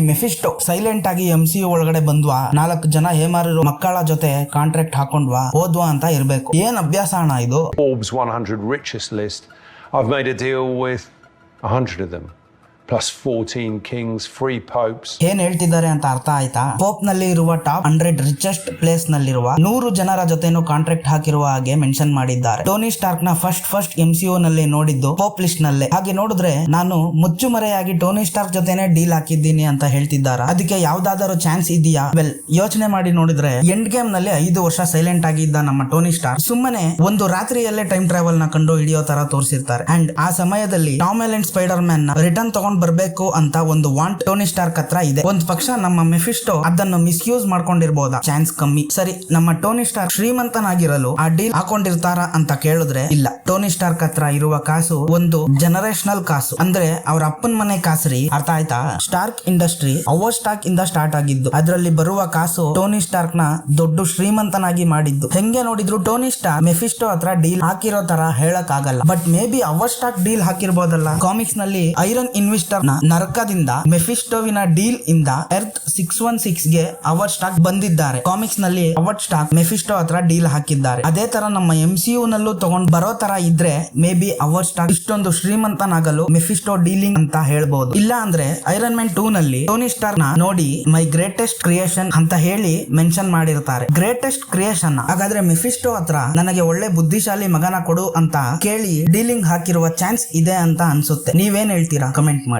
ಮೆಫಿಸ್ಟೋ silent ಆಗಿ MCU ಒಳಗಡೆ ಬಂದ್ವಾ, 4 ಜನ ಹೇಮಾರಿರೋ ಮಕ್ಕಳ ಜೊತೆ ಕಾಂಟ್ರಾಕ್ಟ್ ಹಾಕೊಂಡ್ವಾ, ಹೋದ್ವಾ ಅಂತ ಇರ್ಬೇಕು. ಏನ್ ಅಭ್ಯಾಸ ಅಣ್ಣ ಇದು? Forbes 100 richest list. I've made a deal with 100 of them. Plus 14 kings, 3 popes. ಏನ್ ಹೇಳ್ತಿದ್ದಾರೆ ಅಂತ ಅರ್ಥ ಆಯ್ತಾ? ಪೋಪ್ ನಲ್ಲಿ ಇರುವ ಟಾಪ್ 100 ರಿಚೆಸ್ಟ್ ಪ್ಲೇಸ್ ನಲ್ಲಿರುವ 100 ಜನರ ಜೊತೆನೂ ಕಾಂಟ್ರಾಕ್ಟ್ ಹಾಕಿರುವ ಹಾಗೆ ಮೆನ್ಷನ್ ಮಾಡಿದ್ದಾರೆ. ಟೋನಿ ಸ್ಟಾರ್ಕ್ ನ ಫಸ್ಟ್ MCU ನಲ್ಲಿ ನೋಡಿದ್ದು ಪೋಪ್ ಲಿಸ್ಟ್ ನಲ್ಲೇ. ಹಾಗೆ ನೋಡಿದ್ರೆ ನಾನು ಮುಚ್ಚುಮರೆಯಾಗಿ ಟೋನಿ ಸ್ಟಾರ್ಕ್ ಜೊತೆನೆ ಡೀಲ್ ಹಾಕಿದ್ದೀನಿ ಅಂತ ಹೇಳ್ತಿದ್ದಾರೆ. ಅದಕ್ಕೆ ಯಾವ್ದಾದ್ರು ಚಾನ್ಸ್ ಇದೆಯಾ? ವೆಲ್, ಯೋಚನೆ ಮಾಡಿ ನೋಡಿದ್ರೆ ಎಂಡ್ ಗೇಮ್ ನಲ್ಲಿ 5 ವರ್ಷ ಸೈಲೆಂಟ್ ಆಗಿದ್ದ ನಮ್ಮ ಟೋನಿ ಸ್ಟಾರ್ಕ್ ಸುಮ್ಮನೆ ಒಂದು ರಾತ್ರಿಯಲ್ಲೇ ಟೈಮ್ ಟ್ರಾವೆಲ್ ನ ಕಂಡು ಹಿಡಿಯೋ ತರ ತೋರಿಸಿರ್ತಾರೆ. ಅಂಡ್ ಆ ಸಮಯದಲ್ಲಿ ಟಾಮ್ ಹಾಲೆಂಡ್ ಸ್ಪೈಡರ್ ಮ್ಯಾನ್ ನ ರಿಟರ್ನ್ ತಗೊಂಡ್ ಬರ್ಬೇಕು ಅಂತ ಒಂದು ವಾಂಟ್ ಟೋನಿ ಸ್ಟಾರ್ಕ್ ಹತ್ರ ಇದೆ. ಒಂದ್ ಪಕ್ಷ ನಮ್ಮ ಮೆಫಿಸ್ಟೋ ಅದನ್ನು ಮಿಸ್ಯೂಸ್ ಮಾಡ್ಕೊಂಡಿರ್ಬೋದಾ? ಚಾನ್ಸ್ ಕಮ್ಮಿ. ಸರಿ, ನಮ್ಮ ಟೋನಿ ಸ್ಟಾರ್ಕ್ ಶ್ರೀಮಂತನಾಗಿರಲು ಆ ಡೀಲ್ ಹಾಕೊಂಡಿರ್ತಾರ ಅಂತ ಕೇಳಿದ್ರೆ ಇಲ್ಲ. ಟೋನಿ ಸ್ಟಾರ್ಕ್ ಹತ್ರ ಇರುವ ಕಾಸು ಒಂದು ಜನರೇಷನಲ್ ಕಾಸು, ಅಂದ್ರೆ ಅವ್ರ ಅಪ್ಪನ ಮನೆ ಕಾಸ್ರಿ. ಅರ್ಥ ಆಯ್ತಾ? ಸ್ಟಾರ್ಕ್ ಇಂಡಸ್ಟ್ರಿ ಅವರ್ ಸ್ಟಾಕ್ ಇಂದ ಸ್ಟಾರ್ಟ್ ಆಗಿದ್ದು. ಅದರಲ್ಲಿ ಬರುವ ಕಾಸು ಟೋನಿ ಸ್ಟಾರ್ಕ್ ನ ದೊಡ್ಡ ಶ್ರೀಮಂತನಾಗಿ ಮಾಡಿದ್ದು. ಹೆಂಗೆ ನೋಡಿದ್ರು ಟೋನಿ ಸ್ಟಾರ್ಕ್ ಮೆಫಿಸ್ಟೋ ಹತ್ರ ಡೀಲ್ ಹಾಕಿರೋ ತರ ಹೇಳಕ್ ಆಗಲ್ಲ. But maybe Howard Stark deal ಹಾಕಿರ್ಬೋದಲ್ಲ. ಕಾಮಿಕ್ಸ್ ನಲ್ಲಿ ಐರನ್ ಇನ್ವೆಸ್ಟರ್ ನರಕದಿಂದ ಮೆಫಿಸ್ಟೋವಿನ ಡೀಲ್ ಇಂದ ಎರ್ತ್ 616 ಗೆ ಅವರ್ ಸ್ಟಾಕ್ ಬಂದಿದ್ದಾರೆ. ಕಾಮಿಕ್ಸ್ ನಲ್ಲಿ ಅವರ್ ಸ್ಟಾಕ್ ಮೆಫಿಸ್ಟೋ ಹತ್ರ ಡೀಲ್ ಹಾಕಿದ್ದಾರೆ. ಅದೇ ತರ ನಮ್ಮ MCU ನಲ್ಲೂ ತಗೊಂಡ್ ಬರೋ ತರ ಇದ್ರೆ ಮೇ ಬಿ ಅವರ್ ಸ್ಟಾಕ್ ಇಷ್ಟೊಂದು ಶ್ರೀಮಂತನಾಗಲು ಮೆಫಿಸ್ಟೋ ಡೀಲಿಂಗ್ ಅಂತ ಹೇಳ್ಬಹುದು. ಇಲ್ಲ ಅಂದ್ರೆ ಐರನ್ ಮ್ಯಾನ್ 2 ನಲ್ಲಿ ಟೋನಿ ಸ್ಟಾರ್ಕ್ ನ ನೋಡಿ ಮೈ ಗ್ರೇಟೆಸ್ಟ್ ಕ್ರಿಯೇಷನ್ ಅಂತ ಹೇಳಿ ಮೆನ್ಷನ್ ಮಾಡಿರ್ತಾರೆ. Greatest creation. ಹಾಗಾದ್ರೆ ಮೆಫಿಸ್ಟೋ ಹತ್ರ ನನಗೆ ಒಳ್ಳೆ ಬುದ್ಧಿಶಾಲಿ ಮಗನ ಕೊಡು ಅಂತ ಕೇಳಿ ಡೀಲಿಂಗ್ ಹಾಕಿರುವ ಚಾನ್ಸ್ ಇದೆ ಅಂತ ಅನ್ಸುತ್ತೆ. ನೀವೇನ್ ಹೇಳ್ತೀರಾ? ಕಮೆಂಟ್ ಮಾಡಿ.